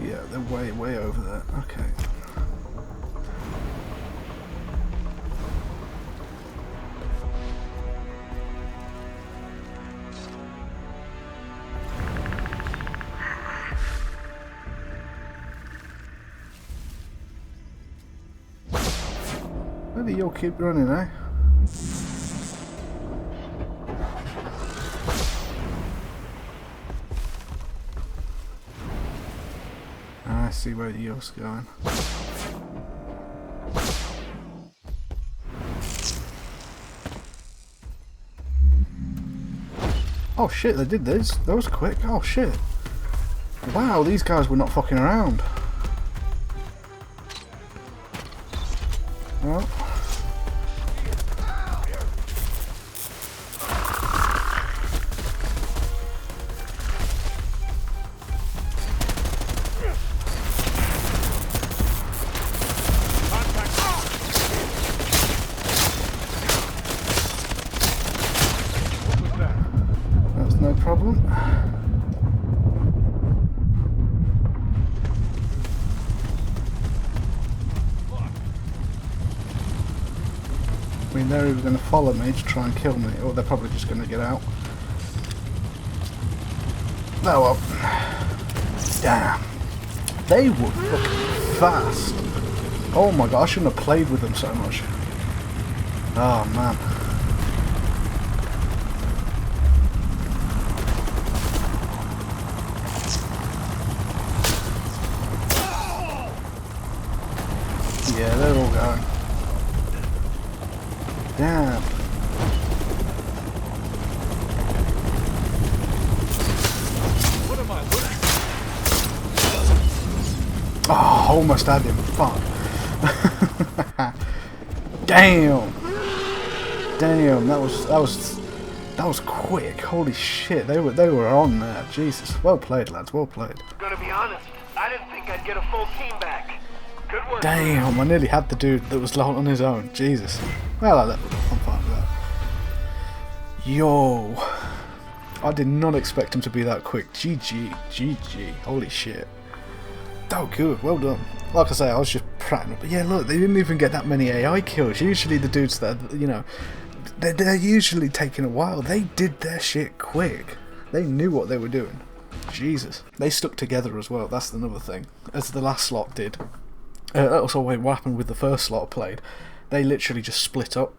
Yeah, they're way over there. Okay. Maybe you'll keep running, eh? I see where you're going. Oh shit, they did this. That was quick. Oh shit. Wow, these guys were not fucking around. Well. That's no problem. I mean, they're either going to follow me to try and kill me, or they're probably just going to get out. Oh well. Damn. They were fucking fast. Oh my god, I shouldn't have played with them so much. Oh man. Yeah, they're all going. Damn. What am I looking? Oh, almost had him. Fuck. Damn. Damn. That was quick. Holy shit. They were on there. Jesus. Well played, lads. Well played. Gonna be honest, I didn't think I'd get a full team back. Good work. Damn. I nearly had the dude that was on his own. Jesus. Well, I leveled up. I'm fine with that. Yo. I did not expect him to be that quick. GG. GG. Holy shit. Oh, good. Well done. Like I say, I was just prattling. But yeah, look, they didn't even get that many AI kills. Usually the dudes that, you know, they're usually taking a while. They did their shit quick. They knew what they were doing. Jesus. They stuck together as well. That's another thing. As the last slot did. Also, what happened with the first slot I played. They literally just split up.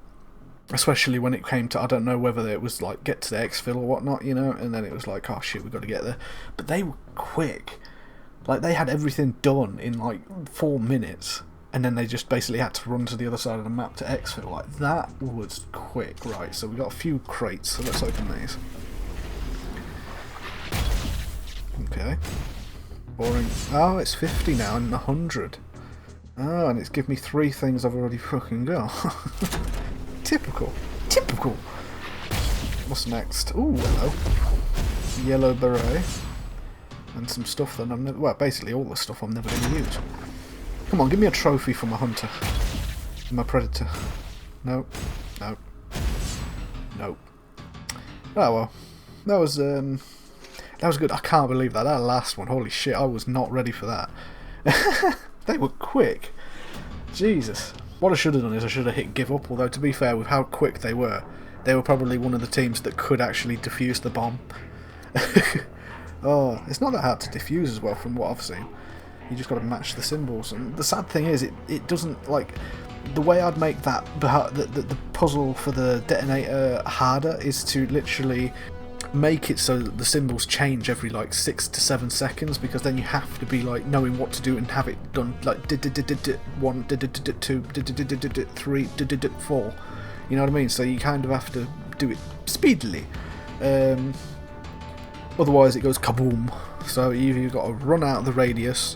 Especially when it came to, I don't know whether it was like get to the exfil or whatnot, you know, and then it was like, oh shit, we've got to get there. But they were quick. Like, they had everything done in like 4 minutes, and then they just basically had to run to the other side of the map to exfil. Like, that was quick. Right, so we got a few crates, so let's open these. Okay. Boring. Oh, it's 50 now and 100. Oh, and it's given me 3 things I've already fucking got. Typical. Typical. What's next? Ooh, hello. Yellow beret. And some stuff that I'm never... Well, basically all the stuff I'm never going to use. Come on, give me a trophy for my hunter. My predator. Nope. Nope. Nope. Oh well. That was... That was good. I can't believe that. That last one, holy shit, I was not ready for that. They were quick. Jesus. What I should have done is I should have hit give up, although to be fair, with how quick they were probably one of the teams that could actually defuse the bomb. Oh, it's not that hard to defuse as well from what I've seen. You just got to match the symbols, and the sad thing is it doesn't, like, the way I'd make that the puzzle for the detonator harder is to literally make it so that the symbols change every like 6 to 7 seconds, because then you have to be like knowing what to do and have it done like 1 2 3 4. You know what I mean? So you kind of have to do it speedily. Otherwise it goes kaboom. So you've got to run out of the radius,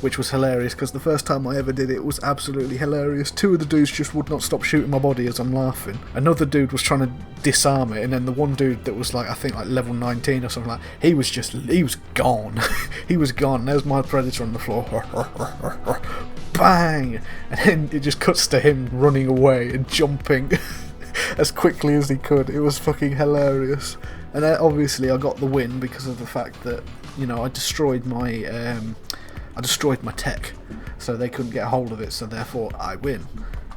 which was hilarious because the first time I ever did it was absolutely hilarious. Two of the dudes just would not stop shooting my body as I'm laughing. Another dude was trying to disarm it, and then the one dude that was like, I think like level 19 or something like, he was gone. He was gone. There's my predator on the floor. Bang! And then it just cuts to him running away and jumping as quickly as he could. It was fucking hilarious. And then obviously I got the win because of the fact that, you know, I destroyed my tech, so they couldn't get a hold of it, so therefore I win.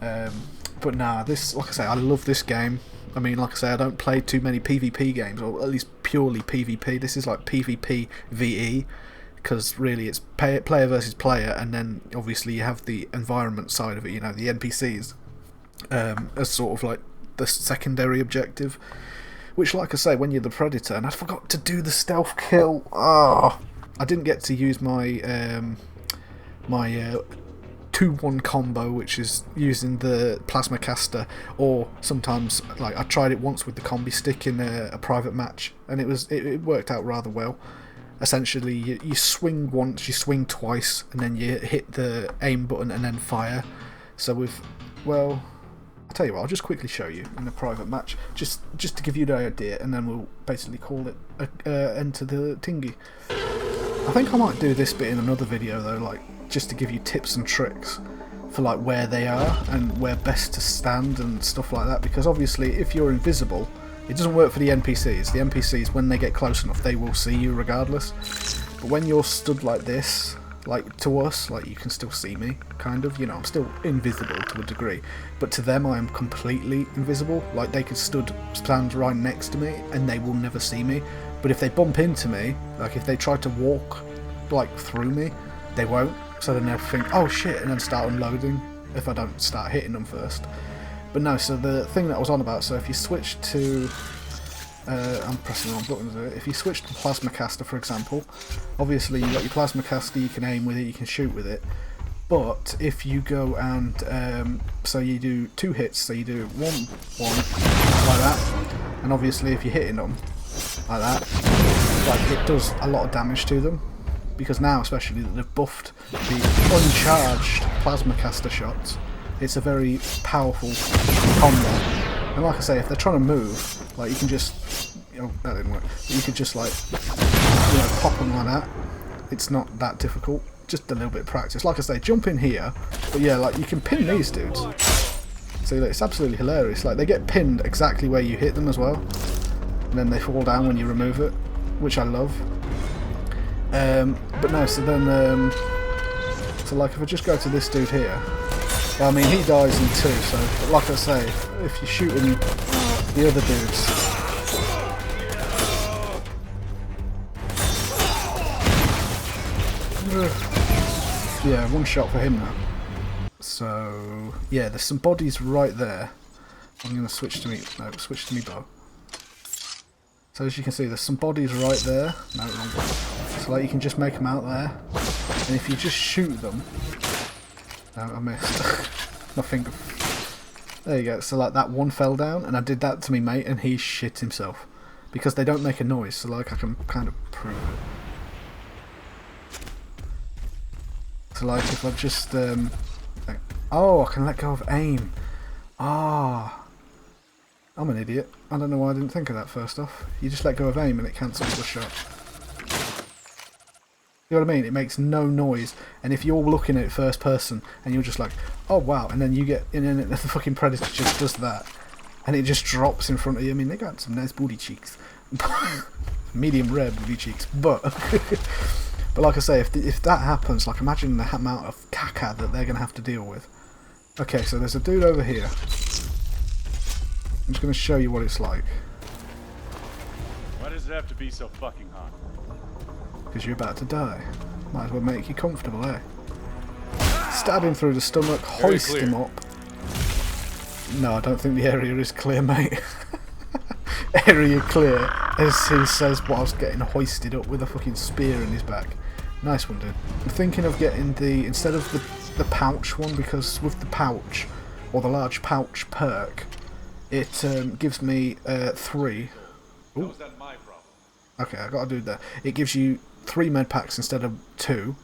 But nah, this, like I say, I love this game. I mean, like I say, I don't play too many PvP games, or at least purely PvP. This is like PvP VE, because really it's player versus player, and then obviously you have the environment side of it, you know, the NPCs, as sort of like the secondary objective. Which, like I say, when you're the Predator, and I forgot to do the stealth kill. Oh, I didn't get to use my 2-1 combo, which is using the plasma caster, or sometimes, like, I tried it once with the combi stick in a private match, and it worked out rather well. Essentially, you swing once, you swing twice, and then you hit the aim button and then fire. So with, well, I'll tell you what, I'll just quickly show you in a private match, just to give you the idea, and then we'll basically call it end to the tingy. I think I might do this bit in another video though, like just to give you tips and tricks for like where they are and where best to stand and stuff like that, because obviously if you're invisible, it doesn't work for the NPCs. The NPCs, when they get close enough, they will see you regardless. But when you're stood like this, like to us, like you can still see me, kind of, you know, I'm still invisible to a degree, but to them I am completely invisible. Like they could stand right next to me and they will never see me, but if they bump into me, like if they try to walk like through me, they won't, so then they'll think, oh shit, and then start unloading if I don't start hitting them first. But no, so the thing that I was on about, so if you switch to I'm pressing the wrong buttons there. If you switch to plasma caster, for example, obviously you've got your plasma caster, you can aim with it, you can shoot with it. But if you go and so you do 2 hits, so you do 1 like that, and obviously if you're hitting them like that, like it does a lot of damage to them, because now especially that they've buffed the uncharged plasma caster shots, it's a very powerful combo. And like I say, if they're trying to move, like you can just, you know, that didn't work, but you could just like, you know, pop them like that. It's not that difficult, just a little bit of practice. Like I say, jump in here, but yeah, like you can pin these dudes. So like, it's absolutely hilarious. Like they get pinned exactly where you hit them as well, and then they fall down when you remove it, which I love. But no, so then, so like if I just go to this dude here, I mean, he dies in 2, so like I say, if you're shooting the other dudes, yeah, 1 shot for him now. So yeah, there's some bodies right there. I'm gonna switch to me bow. So as you can see, there's some bodies right there. No, wrong one. So like you can just make them out there, and if you just shoot them. No, I missed. My finger. There you go. So like that one fell down, and I did that to me mate, and he shit himself because they don't make a noise. So like I can kind of prove it. So like if I just like, oh, I can let go of aim. Ah, I'm an idiot. I don't know why I didn't think of that first off. You just let go of aim and it cancels the shot. You know what I mean? It makes no noise, and if you're looking at it first person and you're just like, oh wow, and then you get, and then the fucking predator just does that, and it just drops in front of you. I mean, they got some nice booty cheeks. medium red with your cheeks, but but like I say, if that happens, like imagine the amount of caca that they're gonna have to deal with. Okay, so there's a dude over here. I'm just gonna show you what it's like. Why does it have to be so fucking hot? Because you're about to die. Might as well make you comfortable, eh? Stab him through the stomach, hoist him up. No, I don't think the area is clear, mate. Area clear, as he says whilst getting hoisted up with a fucking spear in his back. Nice one, dude. I'm thinking of getting the, instead of the pouch one, because with the pouch, or the large pouch perk, it gives me 3. Ooh. How's that my problem? Okay, I gotta do that. It gives you 3 med packs instead of 2.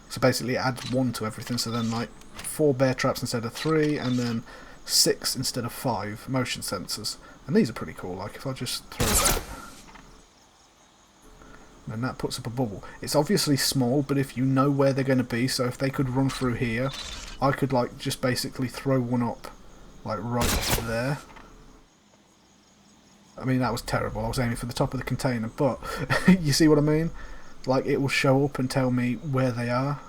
So basically it adds 1 to everything, so then like 4 bear traps instead of 3, and then 6 instead of 5 motion sensors. And these are pretty cool, like if I just throw that, and that puts up a bubble. It's obviously small, but if you know where they're going to be, so if they could run through here, I could like just basically throw one up, like right there. I mean, that was terrible, I was aiming for the top of the container, but you see what I mean? Like it will show up and tell me where they are.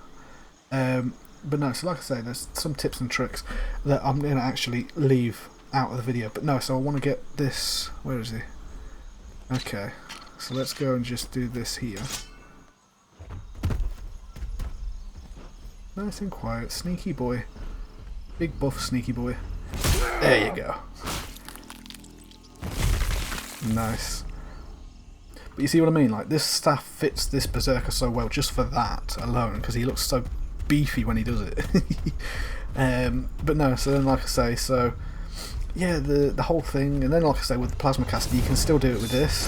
But no, so like I say, there's some tips and tricks that I'm going to actually leave out of the video. But no, so I want to get this... Where is he? Okay, so let's go and just do this here. Nice and quiet. Sneaky boy. Big buff sneaky boy. There you go. Nice. But you see what I mean? Like, this staff fits this Berserker so well just for that alone, because he looks so beefy when he does it. But no, so then like I say, so yeah, the whole thing, and then like I say, with the plasma caster you can still do it with this,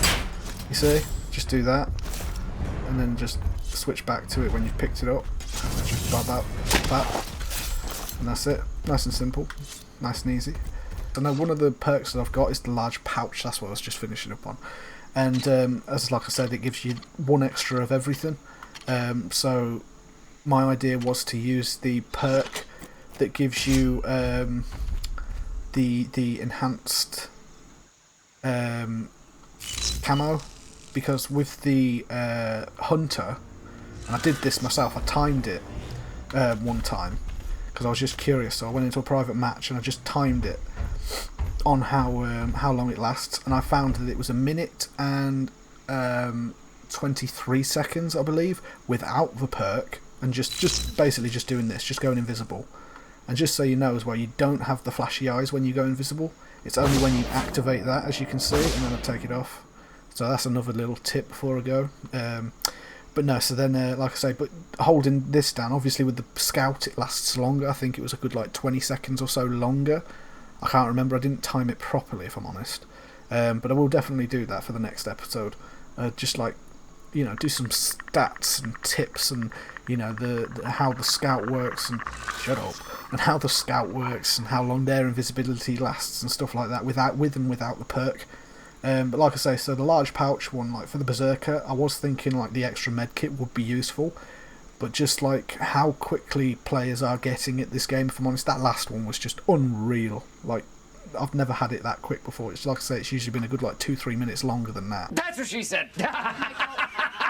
you see, just do that and then just switch back to it when you've picked it up, just that, and that's it. Nice and simple, nice and easy. I know one of the perks that I've got is the large pouch, that's what I was just finishing up on, and as like I said, it gives you 1 extra of everything. So my idea was to use the perk that gives you the enhanced camo, because with the hunter, and I did this myself, I timed it one time because I was just curious, so I went into a private match and I just timed it on how long it lasts, and I found that it was 1 minute and 23 seconds, I believe, without the perk, and just basically just doing this, just going invisible. And just so you know as well, you don't have the flashy eyes when you go invisible. It's only when you activate that, as you can see, and then I take it off. So that's another little tip before I go. But no, so then, like I say, but holding this down, obviously with the scout it lasts longer. I think it was a good like 20 seconds or so longer. I can't remember, I didn't time it properly if I'm honest. But I will definitely do that for the next episode. Just like, you know, do some stats and tips, and you know, the how the scout works, and shut up, and how the scout works, and how long their invisibility lasts and stuff like that, with and without the perk. But like I say, so the large pouch one, like for the Berserker, I was thinking like the extra medkit would be useful, but just like how quickly players are getting it this game, if I'm honest, that last one was just unreal. Like, I've never had it that quick before. It's like I say, it's usually been a good like 2-3 minutes longer than that. That's what she said.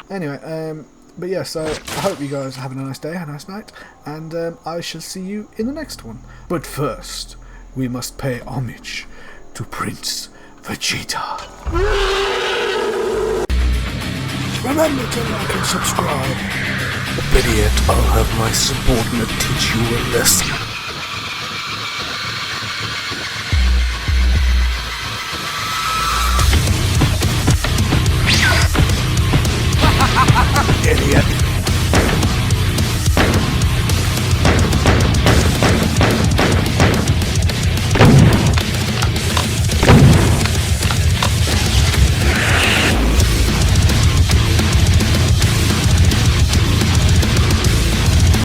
Anyway, but yeah, so I hope you guys are having a nice day, a nice night, and I shall see you in the next one. But first, we must pay homage to Prince Vegeta. Remember to like and subscribe. Better yet, I'll have my subordinate teach you a lesson.